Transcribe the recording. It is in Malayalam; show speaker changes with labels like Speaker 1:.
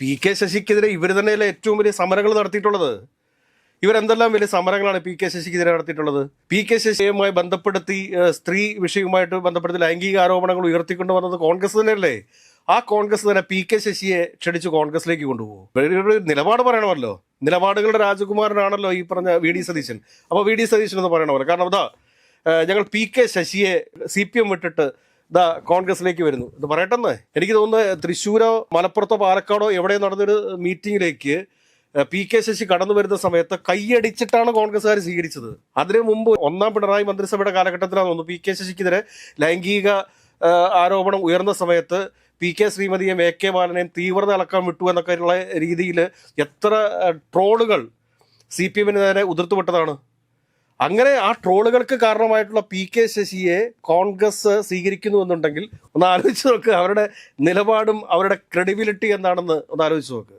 Speaker 1: പി കെ ശശിക്കെതിരെ ഇവർ തന്നെയല്ലേ ഏറ്റവും വലിയ സമരങ്ങൾ നടത്തിയിട്ടുള്ളത്. ഇവരെന്തെല്ലാം വലിയ സമരങ്ങളാണ് പി കെ ശശിക്കെതിരെ നടത്തിയിട്ടുള്ളത്. പി കെ ശശിയുമായി ബന്ധപ്പെടുത്തി സ്ത്രീ വിഷയവുമായിട്ട് ബന്ധപ്പെടുത്തി ലൈംഗിക ആരോപണങ്ങൾ ഉയർത്തിക്കൊണ്ട് വന്നത് കോൺഗ്രസ് തന്നെയല്ലേ. ആ കോൺഗ്രസ് തന്നെ പി കെ ശശിയെ ക്ഷണിച്ചു കോൺഗ്രസിലേക്ക് കൊണ്ടുപോകും. ഒരു നിലപാട് പറയണമല്ലോ. നിലപാടുകളുടെ രാജകുമാരനാണല്ലോ ഈ പറഞ്ഞ വി ഡി സതീശൻ. അപ്പോൾ വി ഡി സതീശൻ എന്ന് പറയണമല്ലോ. കാരണം അതാ ഞങ്ങൾ പി കെ ശശിയെ CPM വിട്ടിട്ട് കോൺഗ്രസിലേക്ക് വരുന്നു എന്ന് പറയട്ടെന്ന്. എനിക്ക് തോന്നുന്നത് തൃശ്ശൂരോ മലപ്പുറത്തോ പാലക്കാടോ എവിടെ നടന്നൊരു മീറ്റിങ്ങിലേക്ക് പി കെ ശശി കടന്നു വരുന്ന സമയത്ത് കൈയടിച്ചിട്ടാണ് കോൺഗ്രസ്സുകാർ സ്വീകരിച്ചത്. അതിനു മുമ്പ് ഒന്നാം പിണറായി മന്ത്രിസഭയുടെ കാലഘട്ടത്തിലാണ് തോന്നുന്നു പി കെ ശശിക്കെതിരെ ലൈംഗിക ആരോപണം ഉയർന്ന സമയത്ത് പി കെ ശ്രീമതിയെയും AK ബാലനെയും തീവ്രത അളക്കാൻ വിട്ടു എന്നൊക്കെയുള്ള രീതിയിൽ എത്ര ട്രോളുകൾ CPM നേരെ ഉതിർത്തുവിട്ടതാണ്. അങ്ങനെ ആ ട്രോളുകൾക്ക് കാരണമായിട്ടുള്ള പി കെ ശശിയെ കോൺഗ്രസ് സ്വീകരിക്കുന്നു എന്നുണ്ടെങ്കിൽ ഒന്ന് ആലോചിച്ച് നോക്ക്. അവരുടെ നിലപാടും അവരുടെ ക്രെഡിബിലിറ്റി എന്താണെന്ന് ഒന്ന് ആലോചിച്ച് നോക്ക്.